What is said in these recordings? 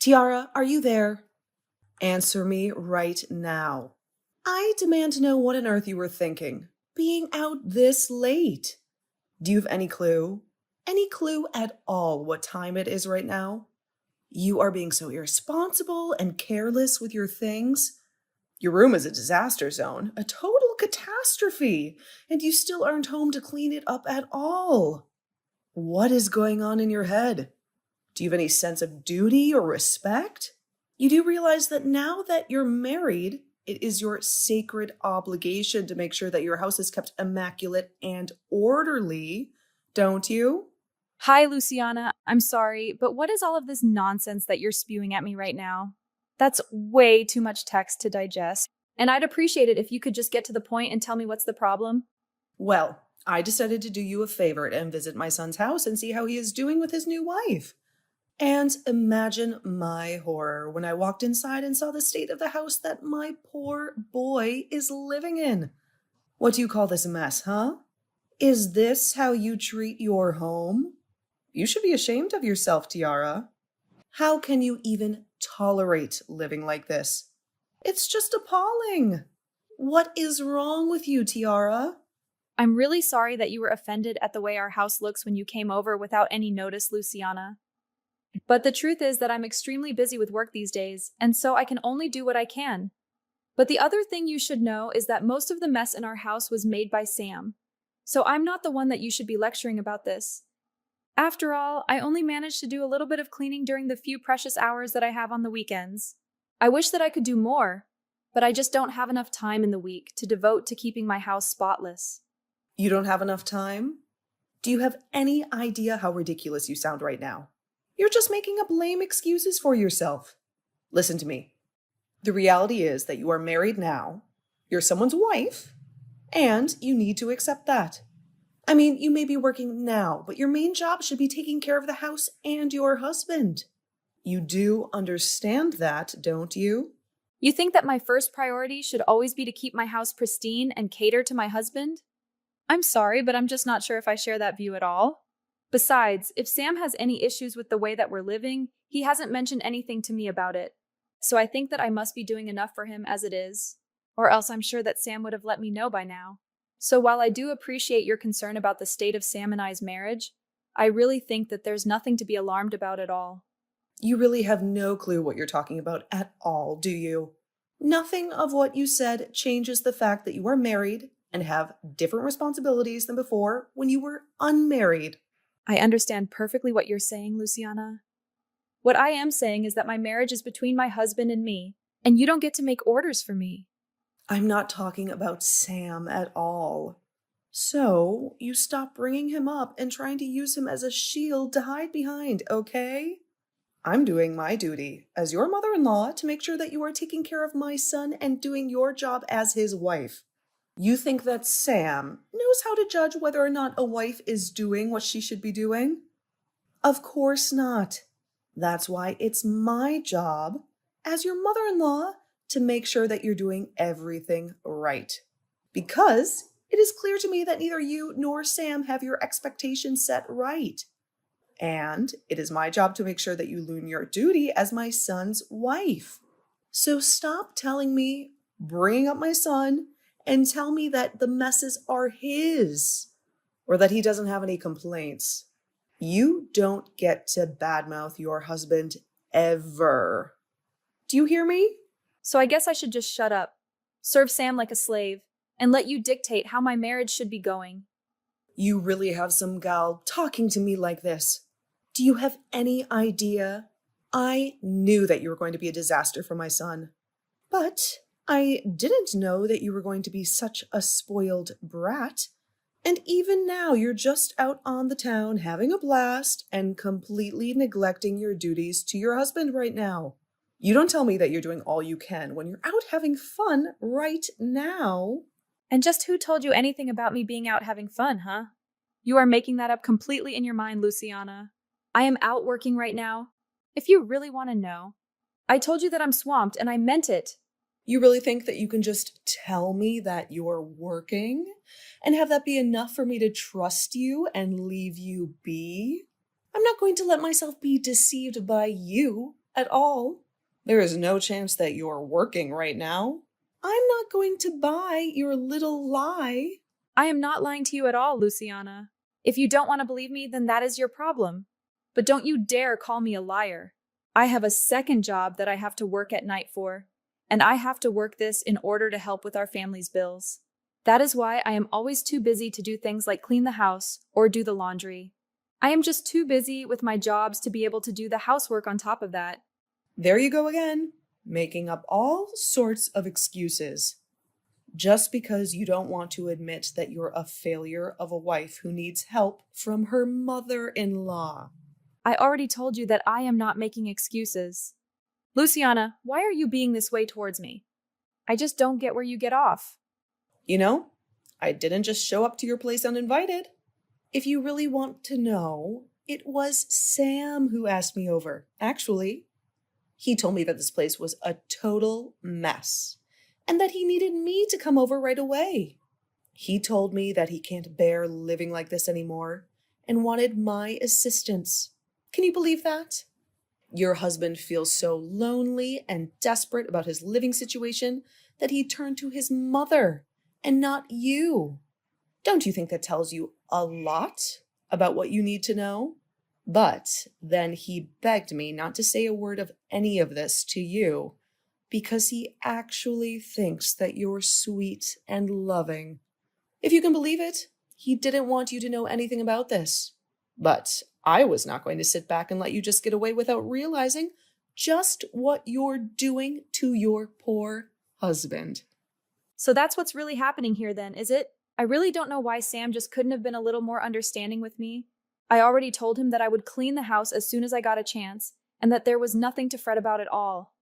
Tiara, are you there? Answer me right now. I demand to know what on earth you were thinking, being out this late. Do you have any clue? Any clue at all what time it is right now? You are being so irresponsible and careless with your things. Your room is a disaster zone, a total catastrophe, and you still aren't home to clean it up at all. What is going on in your head? Do you have any sense of duty or respect? You do realize that now that you're married, it is your sacred obligation to make sure that your house is kept immaculate and orderly, don't you? Hi, Luciana. I'm sorry, but what is all of this nonsense that you're spewing at me right now? That's way too much text to digest, and I'd appreciate it if you could just get to the point and tell me what's the problem. Well, I decided to do you a favor and visit my son's house and see how he is doing with his new wife. And imagine my horror when I walked inside and saw the state of the house that my poor boy is living in. What do you call this a mess, huh? Is this how you treat your home? You should be ashamed of yourself, Tiara. How can you even tolerate living like this? It's just appalling. What is wrong with you, Tiara? I'm really sorry that you were offended at the way our house looks when you came over without any notice, Luciana. But the truth is that I'm extremely busy with work these days, and so I can only do what I can. But the other thing you should know is that most of the mess in our house was made by Sam. So I'm not the one that you should be lecturing about this. After all, I only managed to do a little bit of cleaning during the few precious hours that I have on the weekends. I wish that I could do more, but I just don't have enough time in the week to devote to keeping my house spotless. You don't have enough time? Do you have any idea how ridiculous you sound right now? You're just making up lame excuses for yourself. Listen to me. The reality is that you are married now, you're someone's wife, and you need to accept that. I mean, you may be working now, but your main job should be taking care of the house and your husband. You do understand that, don't you? You think that my first priority should always be to keep my house pristine and cater to my husband? I'm sorry, but I'm just not sure if I share that view at all. Besides, if Sam has any issues with the way that we're living, he hasn't mentioned anything to me about it. So I think that I must be doing enough for him as it is, or else I'm sure that Sam would have let me know by now. So while I do appreciate your concern about the state of Sam and I's marriage, I really think that there's nothing to be alarmed about at all. You really have no clue what you're talking about at all, do you? Nothing of what you said changes the fact that you are married and have different responsibilities than before when you were unmarried. I understand perfectly what you're saying, Luciana. What I am saying is that my marriage is between my husband and me, and you don't get to make orders for me. I'm not talking about Sam at all. So, you stop bringing him up and trying to use him as a shield to hide behind, okay? I'm doing my duty as your mother-in-law to make sure that you are taking care of my son and doing your job as his wife. You think that Sam knows how to judge whether or not a wife is doing what she should be doing? Of course not. That's why it's my job as your mother-in-law to make sure that you're doing everything right. Because it is clear to me that neither you nor Sam have your expectations set right. And it is my job to make sure that you learn your duty as my son's wife. So stop telling me, bringing up my son, and tell me that the messes are his, or that he doesn't have any complaints. You don't get to badmouth your husband ever. Do you hear me? So I guess I should just shut up, serve Sam like a slave, and let you dictate how my marriage should be going. You really have some gal talking to me like this. Do you have any idea? I knew that you were going to be a disaster for my son. But I didn't know that you were going to be such a spoiled brat. And even now, you're just out on the town having a blast and completely neglecting your duties to your husband right now. You don't tell me that you're doing all you can when you're out having fun right now. And just who told you anything about me being out having fun, huh? You are making that up completely in your mind, Luciana. I am out working right now. If you really want to know, I told you that I'm swamped, and I meant it. You really think that you can just tell me that you're working and have that be enough for me to trust you and leave you be? I'm not going to let myself be deceived by you. at all. There is no chance that you're working right now. I'm not going to buy your little lie. I am not lying to you at all, Luciana. If you don't want to believe me, then that is your problem. But don't you dare call me a liar. I have a second job that I have to work at night for, and I have to work this in order to help with our family's bills. That is why I am always too busy to do things like clean the house or do the laundry. I am just too busy with my jobs to be able to do the housework on top of that. There you go again, making up all sorts of excuses. Just because you don't want to admit that you're a failure of a wife who needs help from her mother-in-law. I already told you that I am not making excuses. Luciana, why are you being this way towards me? I just don't get where you get off. You know, I didn't just show up to your place uninvited. If you really want to know, it was Sam who asked me over, actually. He told me that this place was a total mess and that he needed me to come over right away. He told me that he can't bear living like this anymore and wanted my assistance. Can you believe that? Your husband feels so lonely and desperate about his living situation that he turned to his mother and not you. Don't you think that tells you a lot about what you need to know? But then he begged me not to say a word of any of this to you because he actually thinks that you're sweet and loving. If you can believe it, he didn't want you to know anything about this. But I was not going to sit back and let you just get away without realizing just what you're doing to your poor husband. So that's what's really happening here then, is it? I really don't know why Sam just couldn't have been a little more understanding with me. I already told him that I would clean the house as soon as I got a chance, and that there was nothing to fret about at all.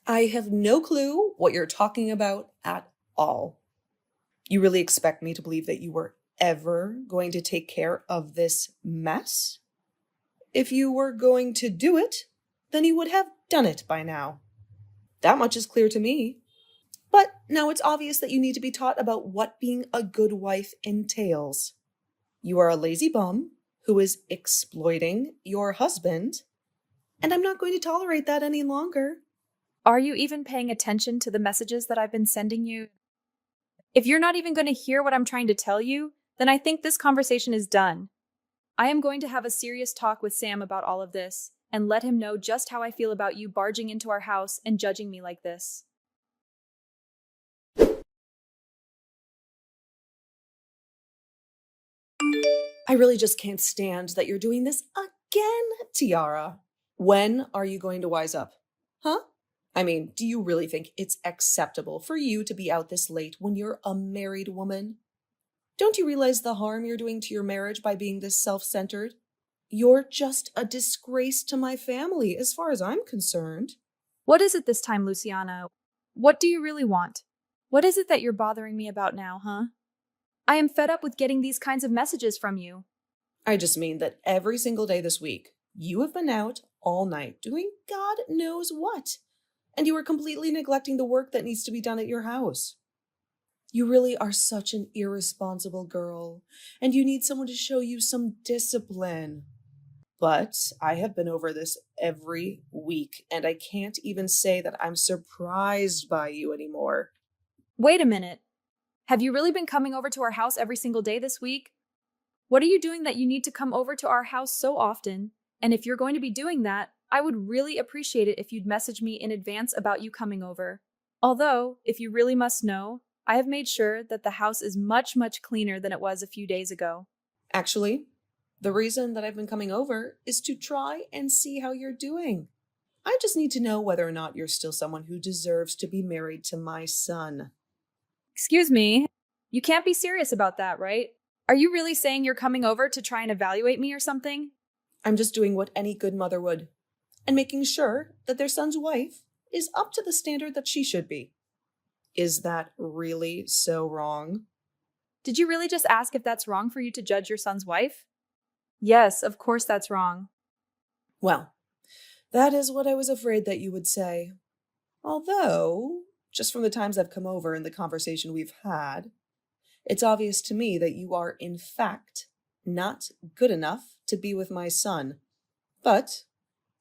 I have no clue what you're talking about at all. You really expect me to believe that you were ever going to take care of this mess? If you were going to do it, then you would have done it by now. That much is clear to me. But now it's obvious that you need to be taught about what being a good wife entails. You are a lazy bum who is exploiting your husband, and I'm not going to tolerate that any longer. Are you even paying attention to the messages that I've been sending you? If you're not even going to hear what I'm trying to tell you, then I think this conversation is done. I am going to have a serious talk with Sam about all of this, and let him know just how I feel about you barging into our house and judging me like this. I really just can't stand that you're doing this again, Tiara. When are you going to wise up? Huh? I mean, do you really think it's acceptable for you to be out this late when you're a married woman? Don't you realize the harm you're doing to your marriage by being this self-centered? You're just a disgrace to my family, as far as I'm concerned. What is it this time, Luciana? What do you really want? What is it that you're bothering me about now, huh? I am fed up with getting these kinds of messages from you. I just mean that every single day this week, you have been out all night doing God knows what, and you are completely neglecting the work that needs to be done at your house. You really are such an irresponsible girl, and you need someone to show you some discipline. But I have been over this every week, and I can't even say that I'm surprised by you anymore. Wait a minute. Have you really been coming over to our house every single day this week? What are you doing that you need to come over to our house so often? And if you're going to be doing that, I would really appreciate it if you'd message me in advance about you coming over. Although, if you really must know, I have made sure that the house is much, much cleaner than it was a few days ago. Actually, the reason that I've been coming over is to try and see how you're doing. I just need to know whether or not you're still someone who deserves to be married to my son. Excuse me, you can't be serious about that, right? Are you really saying you're coming over to try and evaluate me or something? I'm just doing what any good mother would, and making sure that their son's wife is up to the standard that she should be. Is that really so wrong? Did you really just ask if that's wrong for you to judge your son's wife? Yes, of course that's wrong. Well, that is what I was afraid that you would say. Although, just from the times I've come over and the conversation we've had, it's obvious to me that you are, in fact, not good enough to be with my son. But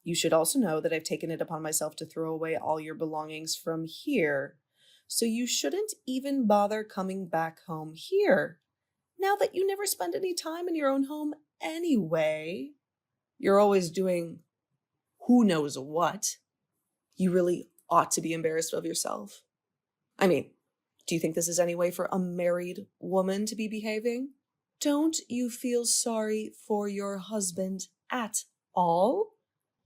You should also know that I've taken it upon myself to throw away all your belongings from here. So you shouldn't even bother coming back home here. Now that you never spend any time in your own home anyway, you're always doing who knows what. You really ought to be embarrassed of yourself. I mean, do you think this is any way for a married woman to be behaving? Don't you feel sorry for your husband at all?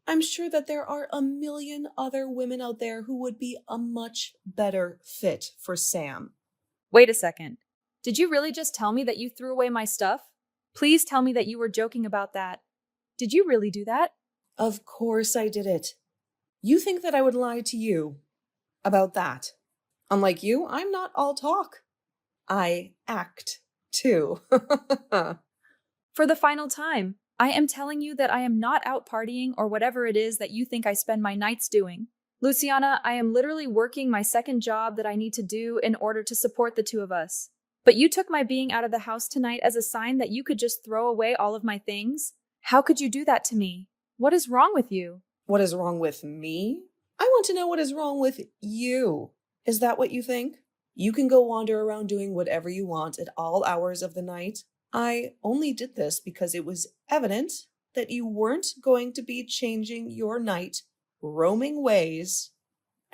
I'm sure that there are a million other women out there who would be a much better fit for Sam. Wait a second. Did you really just tell me that you threw away my stuff? Please tell me that you were joking about that. Did you really do that? Of course I did it. You think that I would lie to you about that? Unlike you, I'm not all talk. I act too. For the final time, I am telling you that I am not out partying or whatever it is that you think I spend my nights doing. Luciana, I am literally working my second job that I need to do in order to support the two of us. But you took my being out of the house tonight as a sign that you could just throw away all of my things? How could you do that to me? What is wrong with you? What is wrong with me? I want to know what is wrong with you. Is that what you think? You can go wander around doing whatever you want at all hours of the night. I only did this because it was evident that you weren't going to be changing your night, roaming ways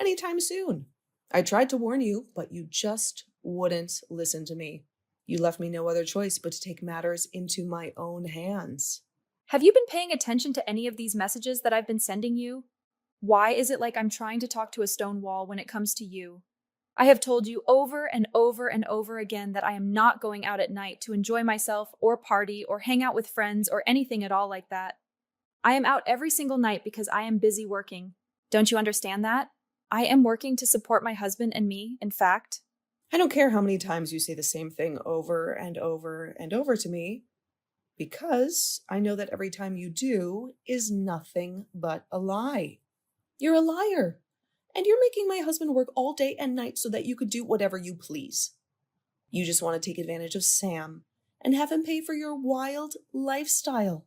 anytime soon. I tried to warn you, but you just wouldn't listen to me. You left me no other choice but to take matters into my own hands. Have you been paying attention to any of these messages that I've been sending you? Why is it like I'm trying to talk to a stone wall when it comes to you? I have told you over and over and over again that I am not going out at night to enjoy myself or party or hang out with friends or anything at all like that. I am out every single night because I am busy working. Don't you understand that? I am working to support my husband and me, in fact. I don't care how many times you say the same thing over and over and over to me, because I know that every time you do is nothing but a lie. You're a liar, and you're making my husband work all day and night so that you could do whatever you please. You just want to take advantage of Sam and have him pay for your wild lifestyle.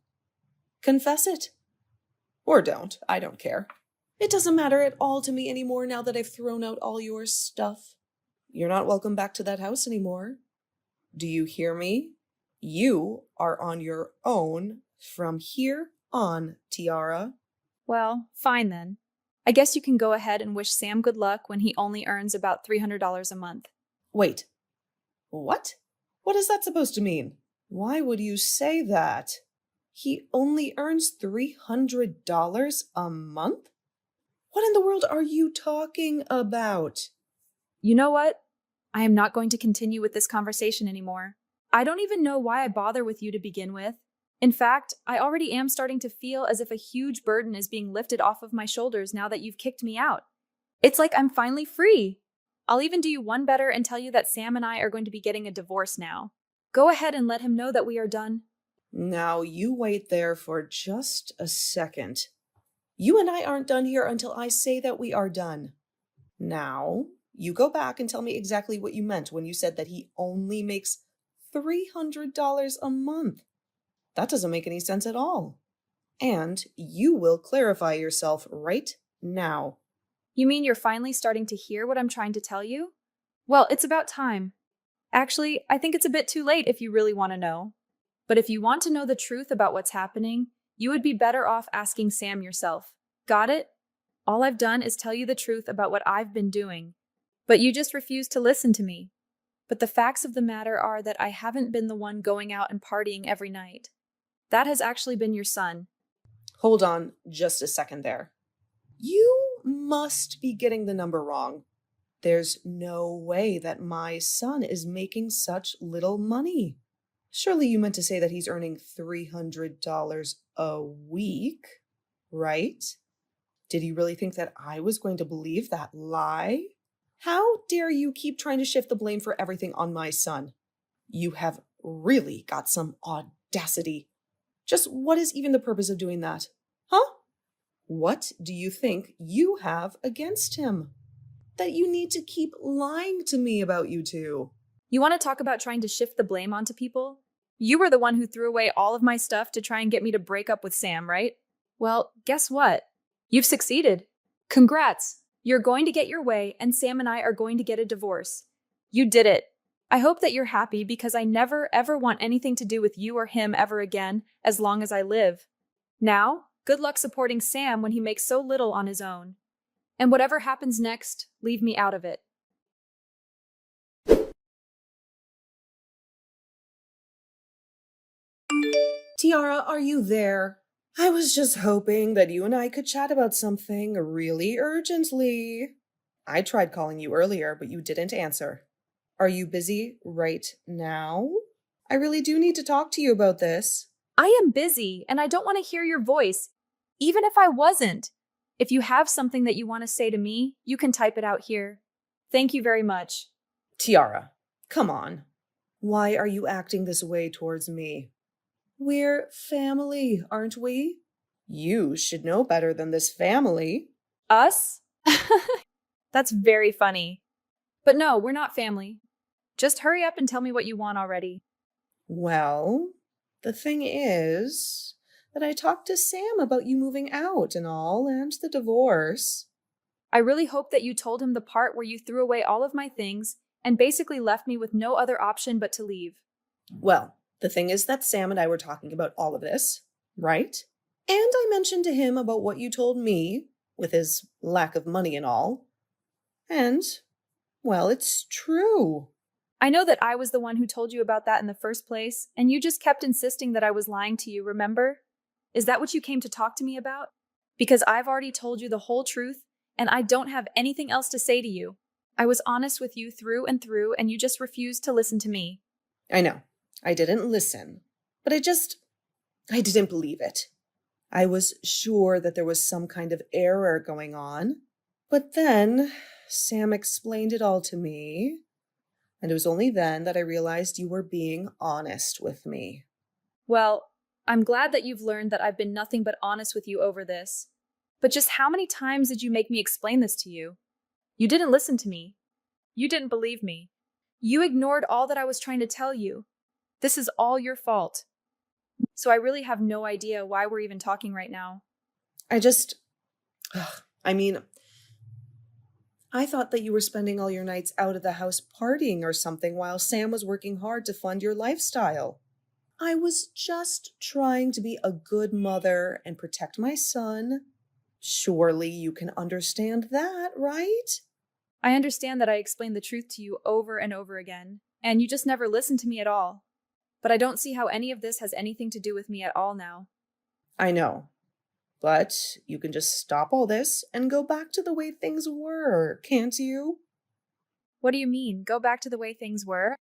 Confess it. Or don't. I don't care. It doesn't matter at all to me anymore now that I've thrown out all your stuff. You're not welcome back to that house anymore. Do you hear me? You are on your own from here on, Tiara. Well, fine then. I guess you can go ahead and wish Sam good luck when he only earns about $300 a month. Wait. What? What is that supposed to mean? Why would you say that? He only earns $300 a month? What in the world are you talking about? You know what? I am not going to continue with this conversation anymore. I don't even know why I bother with you to begin with. In fact, I already am starting to feel as if a huge burden is being lifted off of my shoulders now that you've kicked me out. It's like I'm finally free. I'll even do you one better and tell you that Sam and I are going to be getting a divorce now. Go ahead and let him know that we are done. Now you wait there for just a second. You and I aren't done here until I say that we are done. Now, you go back and tell me exactly what you meant when you said that he only makes $300 a month. That doesn't make any sense at all. And you will clarify yourself right now. You mean you're finally starting to hear what I'm trying to tell you? Well, it's about time. Actually, I think it's a bit too late if you really want to know. But if you want to know the truth about what's happening, you would be better off asking Sam yourself. Got it? All I've done is tell you the truth about what I've been doing. But you just refuse to listen to me. But the facts of the matter are that I haven't been the one going out and partying every night. That has actually been your son. Hold on just a second there. You must be getting the number wrong. There's no way that my son is making such little money. Surely you meant to say that he's earning $300 a week, right? Did he really think that I was going to believe that lie? How dare you keep trying to shift the blame for everything on my son? You have really got some audacity. Just what is even the purpose of doing that? Huh? What do you think you have against him? That you need to keep lying to me about you two? You want to talk about trying to shift the blame onto people? You were the one who threw away all of my stuff to try and get me to break up with Sam, right? Well, guess what? You've succeeded. Congrats! You're going to get your way, and Sam and I are going to get a divorce. You did it. I hope that you're happy because I never, ever want anything to do with you or him ever again as long as I live. Now, good luck supporting Sam when he makes so little on his own. And whatever happens next, leave me out of it. Tiara, are you there? I was just hoping that you and I could chat about something really urgently. I tried calling you earlier, but you didn't answer. Are you busy right now? I really do need to talk to you about this. I am busy, and I don't want to hear your voice, even if I wasn't. If you have something that you want to say to me, you can type it out here. Thank you very much. Tiara, come on. Why are you acting this way towards me? We're family, aren't we? You should know better than this family. Us? That's very funny. But no, we're not family. Just hurry up and tell me what you want already. Well, the thing is that I talked to Sam about you moving out and all, and the divorce. I really hope that you told him the part where you threw away all of my things and basically left me with no other option but to leave. Well, the thing is that Sam and I were talking about all of this, right? And I mentioned to him about what you told me, with his lack of money and all. And, well, it's true. I know that I was the one who told you about that in the first place, and you just kept insisting that I was lying to you, remember? Is that what you came to talk to me about? Because I've already told you the whole truth, and I don't have anything else to say to you. I was honest with you through and through, and you just refused to listen to me. I know. I didn't listen, but I didn't believe it. I was sure that there was some kind of error going on. But then Sam explained it all to me, and it was only then that I realized you were being honest with me. Well, I'm glad that you've learned that I've been nothing but honest with you over this. But just how many times did you make me explain this to you? You didn't listen to me. You didn't believe me. You ignored all that I was trying to tell you. This is all your fault. So I really have no idea why we're even talking right now. I thought that you were spending all your nights out of the house partying or something while Sam was working hard to fund your lifestyle. I was just trying to be a good mother and protect my son. Surely you can understand that, right? I understand that I explained the truth to you over and over again, and you just never listened to me at all. But I don't see how any of this has anything to do with me at all now. I know. But you can just stop all this and go back to the way things were, can't you? What do you mean, go back to the way things were?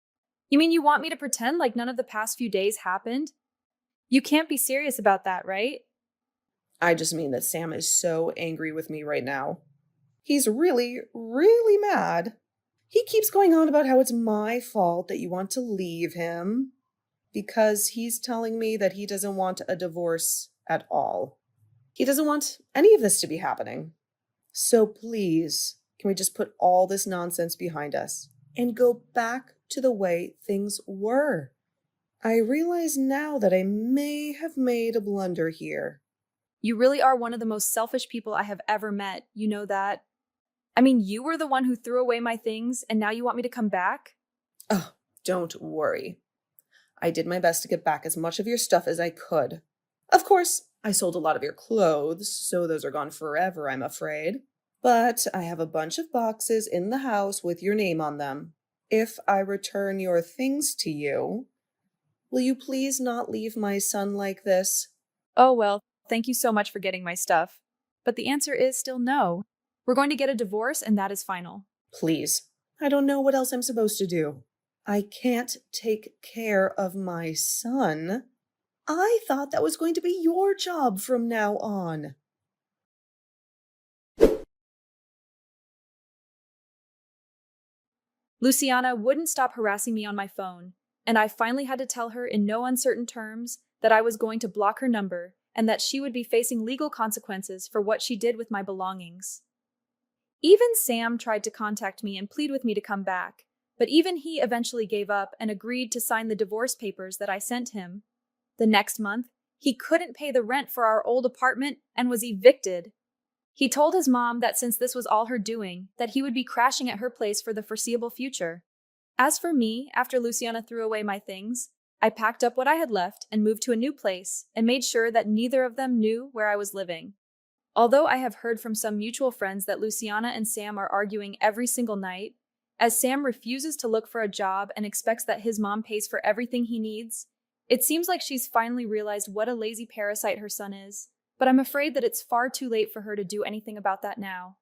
You mean you want me to pretend like none of the past few days happened? You can't be serious about that, right? I just mean that Sam is so angry with me right now. He's really, really mad. He keeps going on about how it's my fault that you want to leave him, because he's telling me that he doesn't want a divorce at all. He doesn't want any of this to be happening. So please, can we just put all this nonsense behind us and go back to the way things were? I realize now that I may have made a blunder here. You really are one of the most selfish people I have ever met. You know that. I mean, you were the one who threw away my things, and now you want me to come back? Oh, don't worry. I did my best to get back as much of your stuff as I could. Of course, I sold a lot of your clothes, so those are gone forever, I'm afraid. But I have a bunch of boxes in the house with your name on them. If I return your things to you, will you please not leave my son like this? Oh, well, thank you so much for getting my stuff. But the answer is still no. We're going to get a divorce, and that is final. Please, I don't know what else I'm supposed to do. I can't take care of my son. I thought that was going to be your job from now on. Luciana wouldn't stop harassing me on my phone, and I finally had to tell her in no uncertain terms that I was going to block her number and that she would be facing legal consequences for what she did with my belongings. Even Sam tried to contact me and plead with me to come back, but even he eventually gave up and agreed to sign the divorce papers that I sent him. The next month, He couldn't pay the rent for our old apartment and was evicted. He told his mom that since this was all her doing, that he would be crashing at her place for the foreseeable future. As for me, after Luciana threw away my things, I packed up what I had left and moved to a new place and made sure that neither of them knew where I was living. Although I have heard from some mutual friends that Luciana and Sam are arguing every single night, as Sam refuses to look for a job and expects that his mom pays for everything he needs, it seems like she's finally realized what a lazy parasite her son is, but I'm afraid that it's far too late for her to do anything about that now.